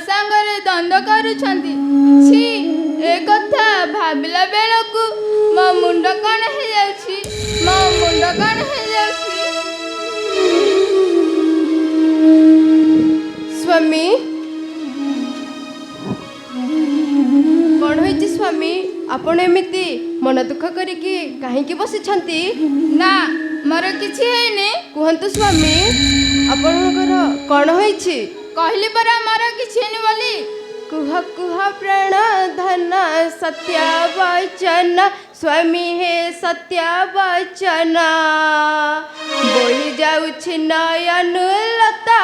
ସାଙ୍ଗରେ ଦ୍ୱନ୍ଦ୍ୱ କରୁଛନ୍ତି। ଛି, ଏ କଥା ଭାବିଲା ବେଳକୁ ମୋ ମୁଣ୍ଡ କଣ ହେଇଯାଉଛି, ମୋ ମୁଣ୍ଡ କଣ ହେଇଯାଉଛି। ସ୍ୱାମୀ, କଣ ହେଇଛି ସ୍ୱାମୀ? ଆପଣ ଏମିତି ମନ ଦୁଃଖ କରିକି କାହିଁକି ବସିଛନ୍ତି? ନା, ମୋର କିଛି ହେଇନି। କୁହନ୍ତୁ ସ୍ୱାମୀ, ଆପଣଙ୍କର କଣ ହେଇଛି? କହିଲି ପରା ମୋର କିଛି ହେଇନି ବୋଲି। କୁହ କୁହ ପ୍ରାଣ ଧନ ସତ୍ୟ ବଚନ, ସ୍ୱାମୀ ହେ ସତ୍ୟ ବଚନ, ବୋହି ଯାଉଛି ନୟନ ଲତା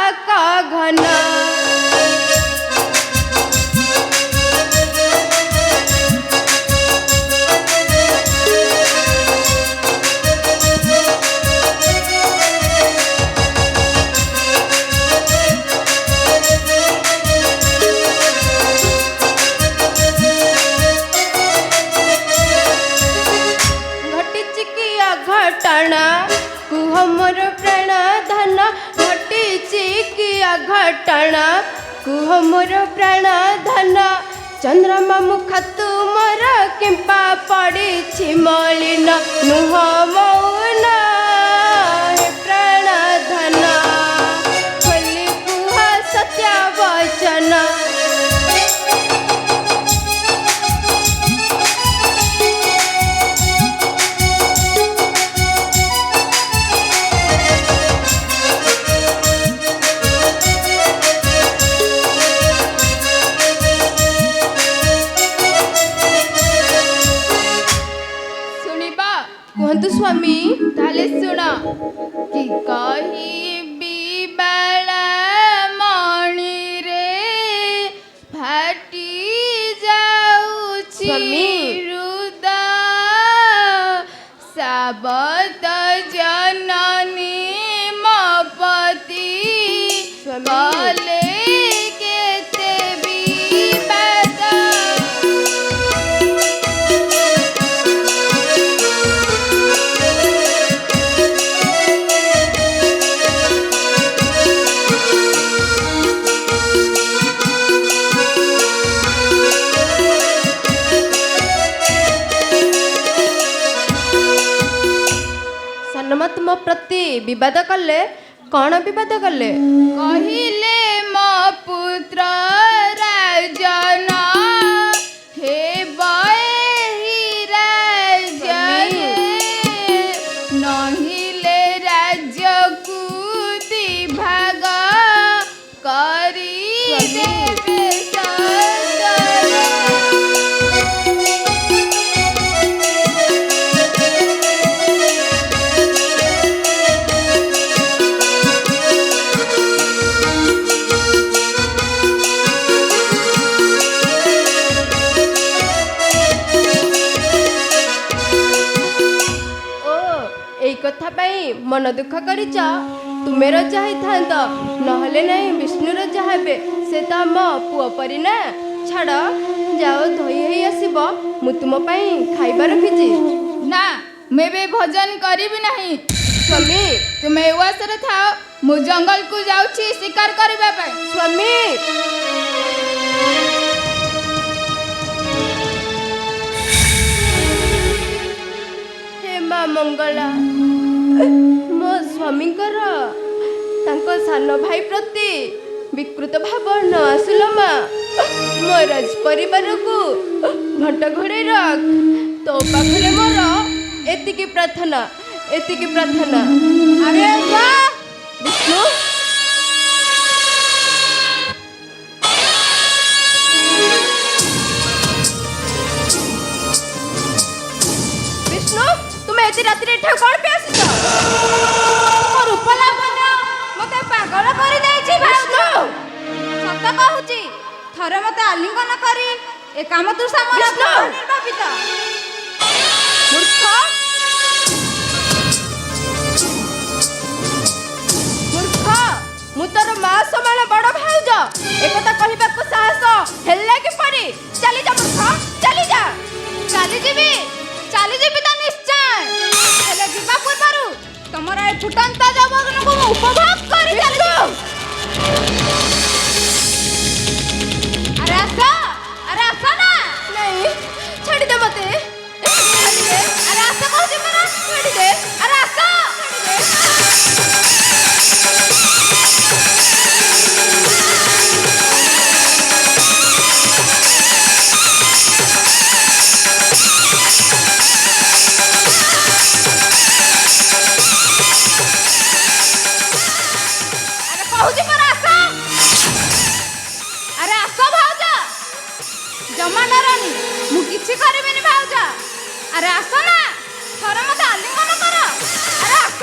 ଘନ। କୁହ ମୋର ପ୍ରାଣ ଧନ, ଘଟିଛି କି ଅଘଟଣ, କୁହ ମୋର ପ୍ରାଣ ଧନ, ଚନ୍ଦ୍ରମା ମୁଖ ତୁମର କିମ୍ପା ପଡ଼ିଛି ମଳିନ, ନୁହ ମୌନ ହେ ପ୍ରାଣ ଧନ, ଖୋଲି କୁହ ସତ୍ୟ ବଚନ। କୁହନ୍ତୁ ସ୍ୱାମୀ। ତାହେଲେ ଶୁଣ। କି କହିବି ବାଳା ମଣିରେ ଫାଟି ଯାଉଛି ହୃଦୟ, ସାବତ ଜନନୀ ମୋ ପତି କଲେ କେତେ ବିବାଦ। ତୁମ ପ୍ରତି ବିବାଦ କଲେ? କଣ ବିବାଦ କଲେ? କହିଲେ ମୋ ପୁତ୍ର ରାଜନ ହେବ ଏହି ରାଜ୍ୟରେ, ନହିଲେ ରାଜ୍ୟକୁ ଦିଭାଗ କରି ଦେବେ ସଦରେ। କଥା ପାଇଁ ମନ ଦୁଃଖ କରିଛ? ତୁମେ ରଜା ହେଇଥାନ୍ତ, ନହେଲେ ନାହିଁ ବିଷ୍ଣୁ ରଜା ହେବେ। ସେ ତ ଆମ ପୁଅ ପରି ନା। ଛାଡ଼, ଯାଅ ଧୋଇ ହେଇ ଆସିବ, ମୁଁ ତୁମ ପାଇଁ ଖାଇବା ରଖିଛି। ନା, ମୁଁ ଏବେ ଭୋଜନ କରିବି ନାହିଁ। ସ୍ୱାମୀ, ତୁମେ ଉଆସରେ ଥାଅ, ମୁଁ ଜଙ୍ଗଲକୁ ଯାଉଛି ଶିକାର କରିବା ପାଇଁ। ସ୍ୱାମୀ, ହେ ମା ମଙ୍ଗଳା, ମୋ ସ୍ୱାମୀଙ୍କର ତାଙ୍କ ସାନ ଭାଇ ପ୍ରତି ବିକୃତ ଭାବ ନ ଆସିଲ ମା। ମୋ ରାଜ ପରିବାରକୁ ଘଣ୍ଟ ଘୋଡ଼େଇ ରଖ। ତୋ ପାଖରେ ମୋର ଏତିକି ପ୍ରାର୍ଥନା, ଏତିକି ପ୍ରାର୍ଥନା। ଆରେ ବାଃ, ବିଷ୍ଣୁ, ବିଷ୍ଣୁ, ତୁମେ ଏତେ ରାତିରେ ଏଠାକୁ କଣ ପାଇଁ ଆସିଛ? ମୋ ରୂପ ଲାବଣ୍ୟ ମତେ ପାଗଳ କରିଦେଇଛି ବିଷ୍ଣୁ। ସତ କହୁଛି, ଥରେ ମତେ ଆଲିଙ୍ଗନ କରି ଏ କାମ ତୃଷା ମୋର ନିର୍ବାପିତ। ମୂର୍ଖ, ମୂର୍ଖ, ମୁଁ ତୋର ମା ସମାନ ବଡ଼ ଭାଉଜ। ଏକଥା କହିବାକୁ ସାହସ ହେଲା କିପରି? ଚାଲିଯା ମୂର୍ଖ, ଚାଲିଯା। ଚାଲିଯିବି ତ ନିଶ୍ଚୟ, ହେଲେ ଯିବା ପୂର୍ବରୁ ତମର ଏ ଫୁଟନ୍ତ ଯୌବନକୁ ମୁଁ ଉପଭୋଗ କରି ଚାଲିଯିବି। ଜମା ଡରନି, ମୁଁ କିଛି କରିବିନି ଭାଉଜ। ଆରେ ଆସ ନା, ଥରେ ମତେ ଆଲିଙ୍ଗନ କର। ଆରେ ଆସ।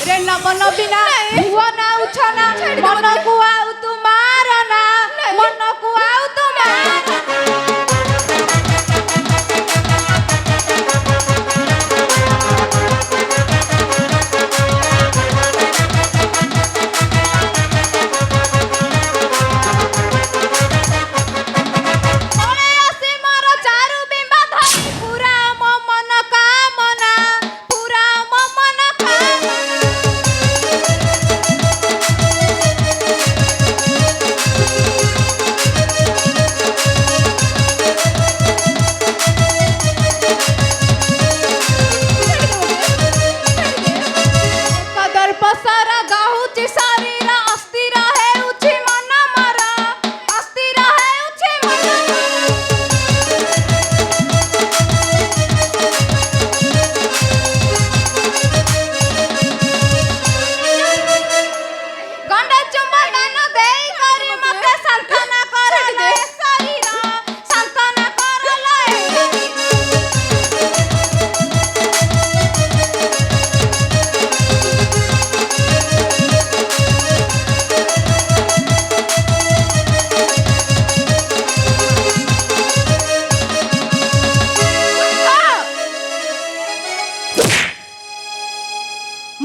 रे नमन बिना हुआ ना उछना, मन को आउ तुम्हारा ना, मन को आउ तुम्हारा।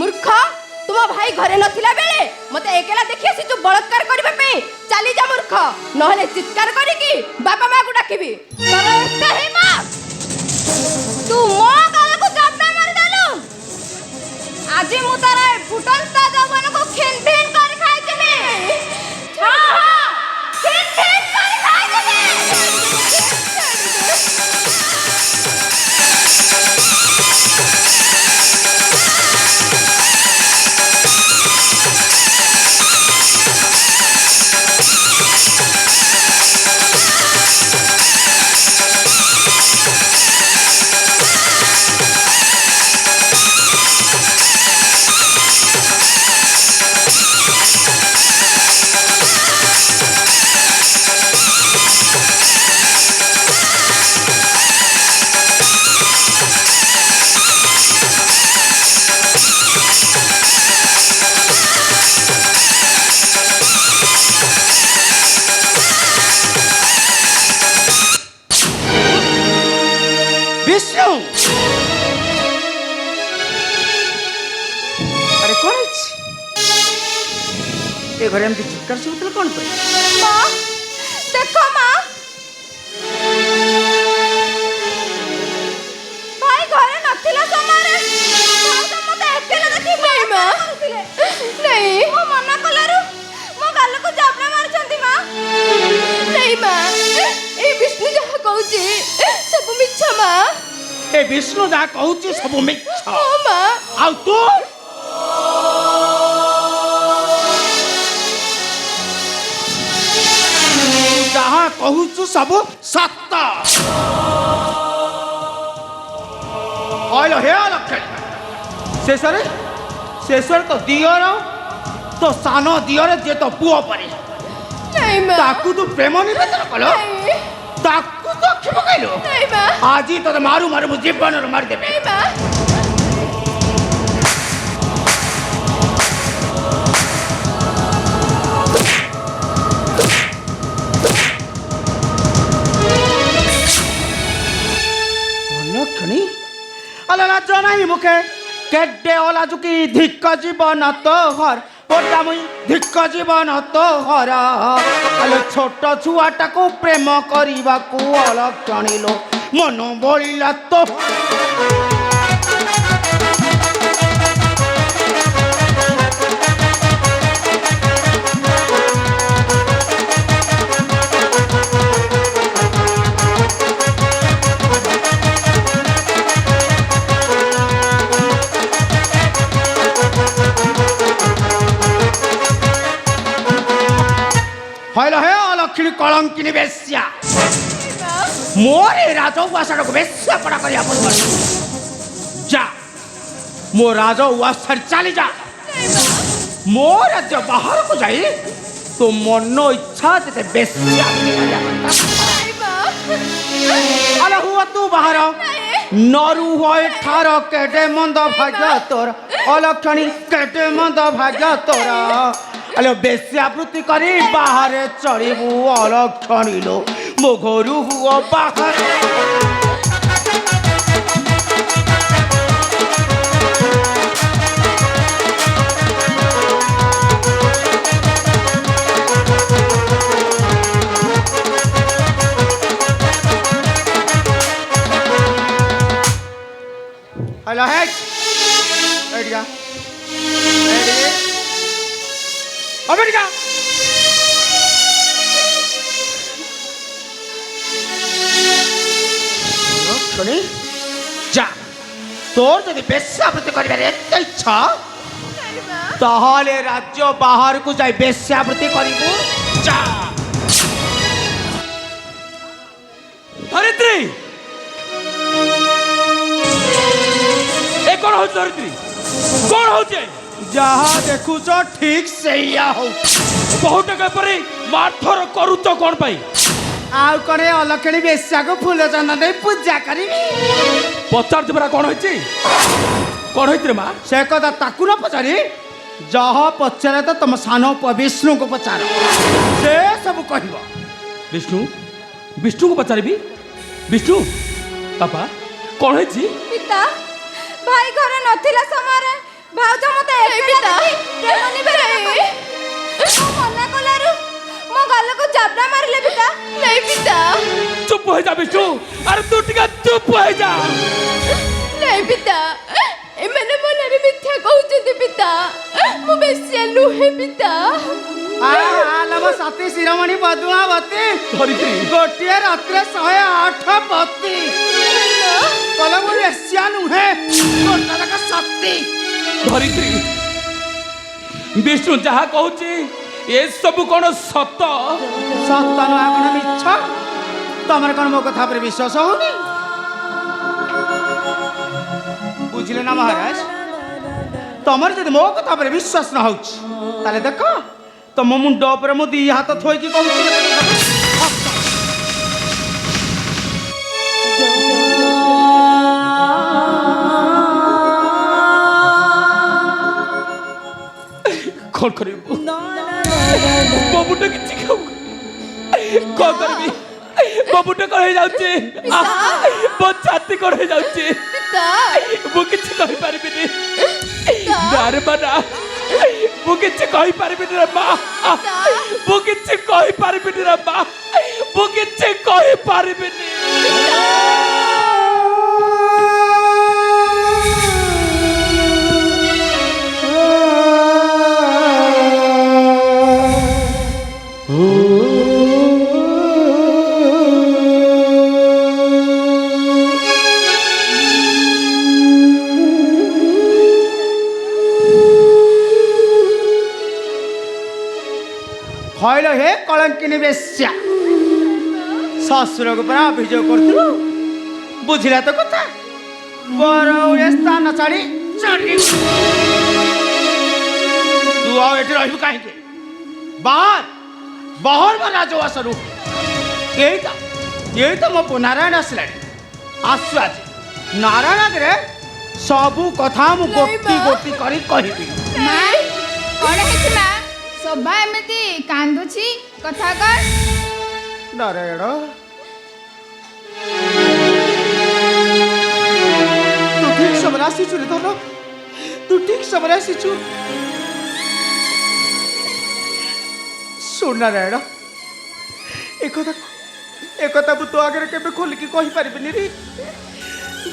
मूर्ख, तुम भाई घरे नथिला बेले मते एकेला देखि आसी जो बलात्कार करबे पे चली जा मूर्ख, नहले चित्कार करिकी बापा मां को डाकिबी। तोर एते हिम्मत, तू मो गाल को जापटा मार देलु। आज मु तारा फुटंता जवन को खिन खिन कर खाइ जमे। हां हां, खिन खिन कर खाइ जमे। विष्णु, अरे कौन ए घरे एमती चित्कार सुबुतले कौन पे? मां देखो मां, भाई घरे नथिला समारे भाई मते एकेला देखि नहीं मां, नहीं मो मना कलारु मो गाल को जापना मारछंती मां। नहीं मां, ए विष्णु जहा कहूची सब मिछ मां। ए विष्णु जा कहूची सब मिछ। ओ मां, आ तू जहाँ कहूचु सब सत्य। हे लक्ष्मण, शेषर तो दियर तो सान दियर जे तो पुओ परे नहीं मां, ताकू तू प्रेम निवेदन कल, नहीं ताकू तो अखि पकैलु। नहीं मां, आज तो मारू मारू मु जीवन मार देबे। नहीं मां। लक्ष्मणी अला लाज नहीं मुखे केडे ओला जुकी धिक्क जीवन तो हर पोटा मुई धिक्क जीवन तो हर अले छोट छुआटा को प्रेम करिबा को अलक्षणी लो मन बोलिला तो হইল হে অলক্ষিণী কলঙ্কিনী বেশ্যা মোর এই রাজউয়াসটাকে বেশ্যা পড়া করিয়া পড়ব যা মো রাজউয়াস ছাড়ি চালি যা মো রাজ্য বাহারକୁ যাই তো মন ইচ্ছা যেতে বেশ্যা আরে হুয়া তু বাহার নরু হয় ঠার কেটে মন্দ ভাগ্য তোর অলক্ষণী কেটে মন্দ ভাগ্য তোর আলো বেশ্যাবৃত্তি করে বাহারে চড়িবু অলক্ষণী লো মো ঘরু হুয় বাহারে হ্যালো হ্যাঁ এদিকে এদিকে আমেরিকা শুনি যা তোর যদি বেশ্যাবৃত্তি করিবার এত ইচ্ছা তাহলে রাজ্য বাহারକୁ যাই বেশ্যাবৃত্তি করিবু যা ধরিত্রী এ কোন হচ্ছে ধরিত্রী কোন হচ্ছে যাহা দেখুছ ঠিক সেইয়া হউ বহু টাকা পরে মারধর করুছ কোন পাই ଆଉ କଣ অলক্ষণী বেশ্যাକୁ ফুল ଚନ୍ଦନ ଦେଇ ପୂଜା କରିବି পচারছি পরা কোন হচ্ছে কোন হইছে মা ସେ କଥା ତାକୁ ନ ପଚାରି ଯାହା ପଚାରେ ତ ତମ ସାନ ପୁଅ ବିଷ୍ଣୁଙ୍କୁ ପଚାର ସେ ସବୁ କହିବ বিষ্ণু বিষ্ণুকে পচারিবি বিষ্ণু বাপা কোন হয়েছি পিতা ভাই ঘরে নথিলা সমୟରେ ভাউଜ মতে ଏକଲା ଦେଖି ପ୍ରେମ ନିବେଦନ କଲେ ମନା କଲାରୁ ମୋ ଗାଲକୁ ଜାବଡ଼ା ମାରିଲେ ପିତା ନାଇଁ ପିତା চুপ হয়ে যা বিষ্ণু আরে তুই টিকা চুপ হয়ে যা ନାଇଁ ପିତା ଏମାନେ ମନରେ ମିଥ୍ୟା କହୁଛନ୍ତି ପିତା ମୁଁ ବେଶ୍ୟା ନୁହେଁ ପିତା ଆଲମ ସତୀ ଶିରୋମଣି ପଦ୍ମାବତୀ ধরিত্রী ଗୋଟିଏ ରାତିରେ 108 ପତି କଲେ ମୁଁ ବେଶ୍ୟା ନୁହେଁ ଗୋଟାକ ସତୀ ধরিত্রী বিষ্ণু যাহা কହୁଛି এসবু কোন সত ସତ ନୁହେଁ କଣ ମିଛ ତମର କଣ ମୋ କଥା ଉପରେ ବିଶ୍ୱାସ ହଉନି ବୁଝିଲେ ନା ମହାରାଜ ତମର ଯଦି ମୋ କଥା ଉପରେ ବିଶ୍ୱାସ ନ ହଉଛି ତାହେଲେ ଦେଖ ତମ ମୁଣ୍ଡ ଉପରେ ମୁଁ 2 ହାତ ଥୋଇକି କହୁଛି কোন করিব বাবুটা কিছু খাও কোন করবি বাবুটা কই যাচ্ছে ମୋ ଛାତି କଣ ହେଇଯାଉଛି ମୁଁ କିଛି କହିପାରିବିନି ନାରେ ମା ନା ମୁଁ କିଛି କହିପାରିବିନି ରେ ମା ମୁଁ କିଛି କହିପାରିବିନି ରେ ମା ମୁଁ କିଛି କହିପାରିବିନି হইল হে কলঙ্কিনী বেশ্যা শ্বশুরকে পরা অভিযোগ করছিল বুঝিলা তো কথা বড় এ স্থান ছাড়ি চলি তু আও এটি রহিবু কাহিকে বাহার বাহার মা রাজউয়াসরু এইটা মো পু নারায়ণ আসলানি আসু আজি নারায়ণ আগে সবু কথা মু গোটি গোটি করে কহিবি ମା କଣ ହେଇଛି ମା ଶୋଭା ଏମିତି କାନ୍ଦୁଛି କଥା କଣ নারায়ণ তু ঠিক সময় আসিছু রে ধন তু ঠিক সময় আসিছু শুন নারায়ণ একথা মু তো আগে কেবে খোলিকি কহিপারিবিনি রে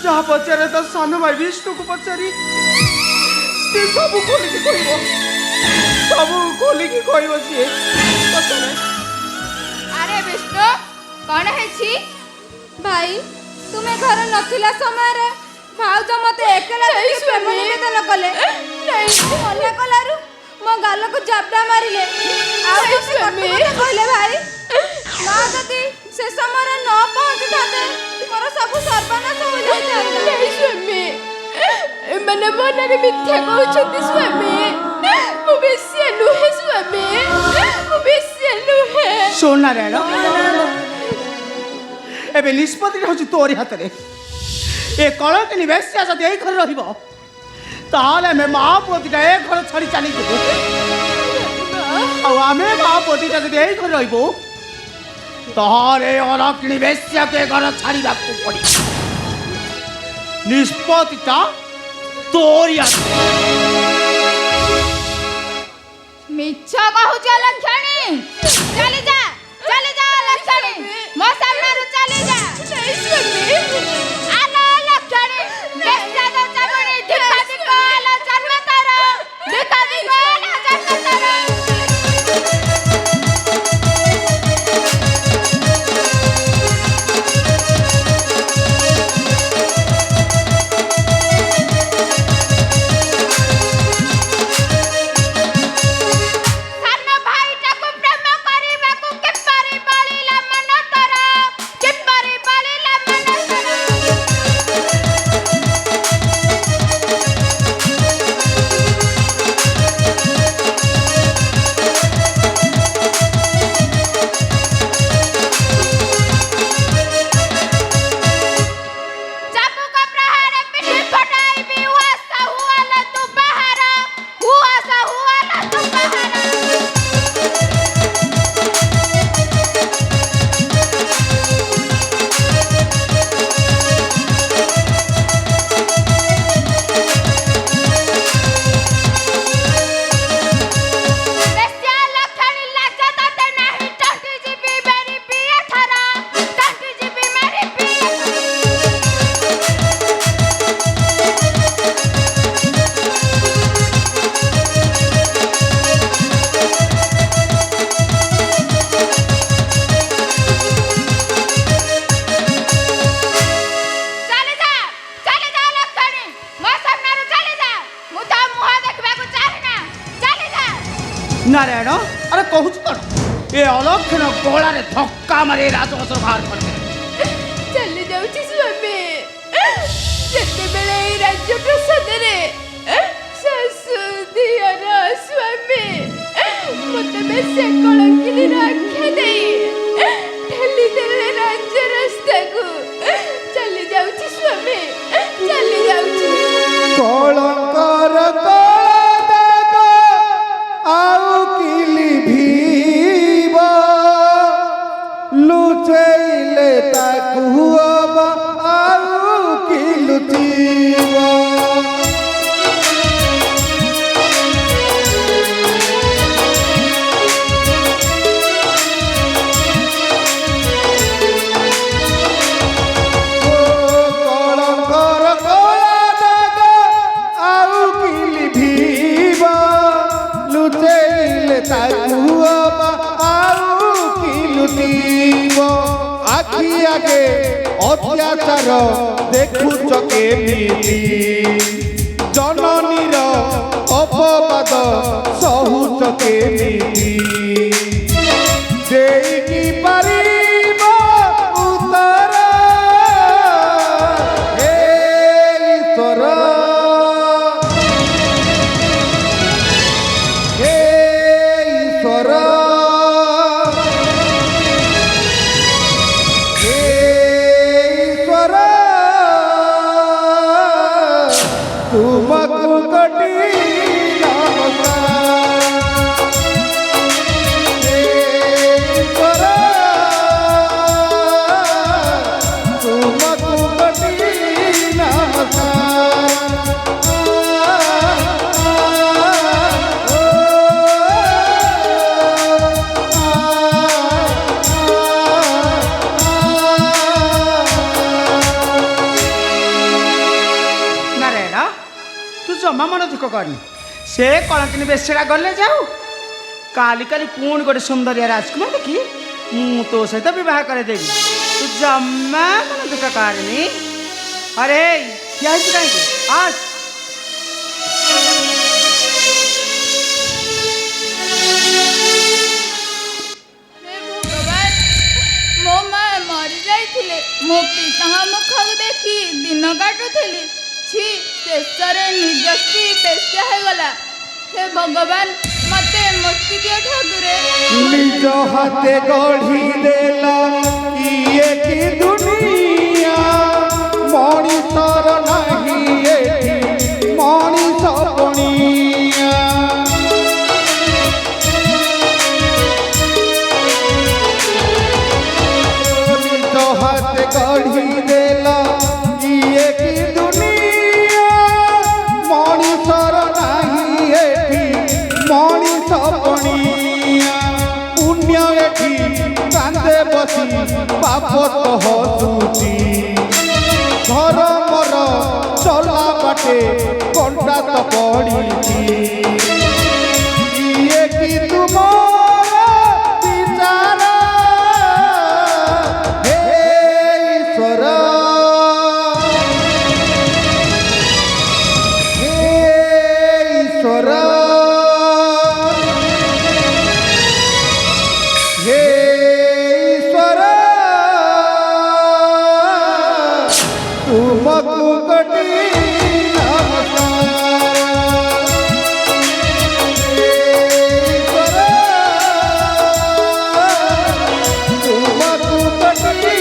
যাহা পচারে তো সান ভাই বিষ্ণুকে পচারি সে সবু খোলিকি কহিব সবু খোলিকি কহিব সিয়ে পচারে ଆରେ ବିଷ୍ଣୁ କଣ ହେଇଛି ଭାଇ ତୁମେ ଘରେ ନଥିଲା ସମୟରେ ଭାଉଜ ମତେ ଏକଲା ଦେଖି ପ୍ରେମ ନିବେଦନ କଲେ ମନା କଲାରୁ ମୋ ଗାଲକୁ ଜାବଡ଼ା ମାରିଲେ ଆଉ ସେ କଥା କହିଲେ ମନରେ ମିଥ୍ୟା କହୁଛନ୍ତି ସ୍ୱାମୀ। ମୁଁ ବେଶ୍ୟା ନୁହେଁ ସ୍ୱାମୀ, ମୁଁ ବେଶ୍ୟା ନୁହେଁ। ଶୁଣ ନାରାୟଣ, ଏବେ ନିଷ୍ପତ୍ତି ହେଉଛି ତୋରି ହାତରେ। ଏ କଳଙ୍କିନୀ ବେଶ୍ୟା ଯଦି ଏଇ ଘରେ ରହିବ ତାହେଲେ ଆମେ ମା ପୁଅ ଦିଟା ଏ ଘର ଛାଡ଼ି ଚାଲିଯିବୁ। ଆଉ ଆମେ ମା ପୁଅ ଦିଟା ଯଦି ଏଇ ଘରେ ରହିବୁ ତାହେଲେ ଅଲକ୍ଷିଣୀ ବେଶ୍ୟାକୁ ଏ ଘର ଛାଡ଼ିବାକୁ ପଡ଼ିବ। ନିଷ୍ପତ୍ତିଟା ତୋରି ହାତରେ। ମିଛ କହୁଛ ଲକ୍ଷଣୀ, ଚାଲି ଯା ଲକ୍ଷଣୀ, ମୋ ସାମ୍ନାରୁ ଚାଲି ଯା। ଆଲୋ ଲକ୍ଷଣୀ, ବେଶ୍ୟା ଦଉଚମଣି, ଧିକ ଧିକ ଆଲୋ ଜନ୍ମ ତାର, ଧିକ ଧିକ ଆଲୋ ଜନ୍ମ ତାର। ନାରାୟଣ, ଆରେ କହୁଛୁ କଣ? ଏ ଅଲକ୍ଷଣ ଗଳାରେ ଧକ୍କା ମାରି ରାଜବସ ବାହାର କରିଦେଲେ। ଚାଲି ଯାଉଛି ସ୍ୱାମୀ। ଯେତେବେଳେ ଏଇ ରାଜ୍ୟ ପ୍ରସାଦରେ ଶାଶୁ ଦିଅର ସ୍ୱାମୀ ମତେ ବେଶ୍ୟା କଳଙ୍କିନୀର ଆଖ୍ୟା ଦେଇ ଠେଲି ଦେଲେ ରାଜ୍ୟ ରାସ୍ତାକୁ, ଚାଲି ଯାଉଛି ସ୍ୱାମୀ, ଚାଲି ଯାଉଛି। କଳଙ୍କର ଆଉ କିଲି ଭିବ ଲୁଚେଇଲେ ତାକୁ ହବ ଆଉ କି ଲୁଚିବ। କଳଙ୍କର କଳା ଦାଗ ଆଉ କିଲି ଭିବ ଲୁଚେଇଲେ ତାକୁ ଆଉ କି ଲୁଟିବ। ଆଖି ଆଗେ ଅତ୍ୟାଚାର ଦେଖୁଛ କେମିତି, ଜନନୀର ଅପବାଦ ସହୁଛ କେମିତି। ଦେଇକି ପାରିବ ଉତ୍ତର ହେ ଈଶ୍ୱର, ହେ ଈଶ୍ୱର, ହେ ଈଶ୍ୱର, ତୁମକୁ କୋଟି ନମସ୍କାର। ହେ ଈଶ୍ୱର, ତୁମକୁ କୋଟି ନାରାୟଣ, ତୁ ଜମା ମନ ଦୁଃଖ କରନି। ସେ କଳଙ୍କିନୀ ବେଶ୍ୟାଟା ଗଲେ ଯାଉ, କାଲି କାଲି ପୁଣି ଗୋଟେ ସୁନ୍ଦରିଆ ରାଜକୁମାର ଦେଖି ମୁଁ ତୋ ସହିତ ବିବାହ କରେଇଦେବି। ତୁ ଜମା ମନ ଦୁଃଖ କରନି। ଆରେ ଠିଆ ହେଇଛୁ କାହିଁକି? ଆସ। ହେ ଭଗବାନ, ମୋ ମା ମରି ଯାଇଥିଲେ। ମୋ ପିତାଙ୍କ ମୁଖକୁ ଦେଖି ଦିନ କାଟୁଥିଲି। ছি ଶେଷରେ ନିଜ ସ୍ତ୍ରୀ ବେଶ୍ୟା ହେଇଗଲା। ହେ ଭଗବାନ ମତେ ମୁକ୍ତି ଦିଅ ଠାକୁରେ। ନିଜ ହାତେ ଗଢ଼ି ଦେଲା ଇଏ କି ଦୁନିଆ, ମଣିଷର ନାହିଁ ଏଠି ମଣିଷ ପଣିଆ। ନିଜ ହାତେ ଗଢ଼ି ଦେଲା ଇଏ କି ଦୁନିଆ, ମଣିଷର ନାହିଁ ଏଠି ମଣିଷ ପଣିଆ। ପୁଣ୍ୟ ଏଠି କାନ୍ଦେ ବସି ପାପ ତ ହସୁଛି, ଘର ମର ଚଲା ବାଟେ କଣ୍ଟା ତ ପଡ଼ିଛି। ଇଏ କି ତୁମର ବିଚାର ହେ ଈଶ୍ୱର, ହେ ଈଶ୍ୱର, हे ईश्वर तुमको कटी नमस्कार। हे ईश्वर तुमको कटी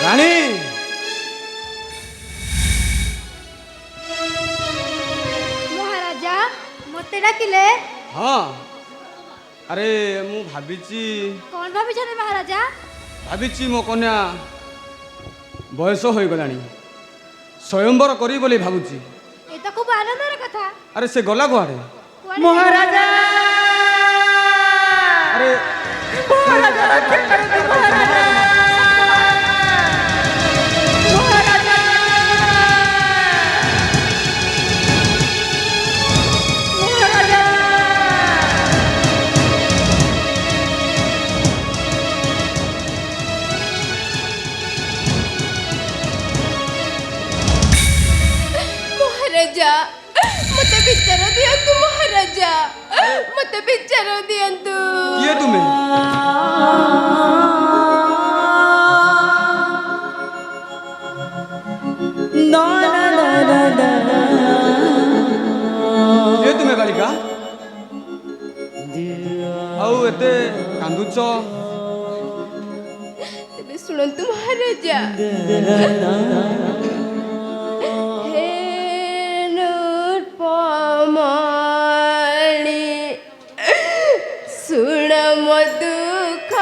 ରାଣୀ ମହାରାଜା ମୋତେ ଡାକିଲେ? ହଁ ଆରେ ମୁଁ ଭାବିଛି କ'ଣ ଭାବିଛନ୍ତି ମହାରାଜା? ମୋ କନ୍ୟା ବୟସ ହୋଇଗଲାଣି, ସ୍ୱୟଂବର କରିବି ବୋଲି ଭାବୁଛି। ଏ ତ ଖୁବ୍ ଆନନ୍ଦର କଥା। ଆରେ ସେ ଗଲା କୁଆଡ଼େ? କୁଆଡ଼େ ମହାରାଜା ଆରେ ମହାରାଜା ରକ୍ଷା କରନ୍ତୁ ମହାରାଜା। ମହାରାଜା ମହାରାଜା ମହାରାଜା ମତେ ବିଚାର ଦିଅନ୍ତୁ। ମହାରାଜା ମତେ ବିଚାର ଦିଅନ୍ତୁ। କିଏ ତୁମେ? କିଏ ତୁମେ ବାଳିକା? ଆଉ ଏତେ କାନ୍ଦୁଛ? ତେବେ ଶୁଣନ୍ତୁ ମହାରାଜା। ହେ ନୃପମାଳି ଶୁଣ ମୋ ଦୁଃଖ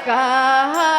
କାହା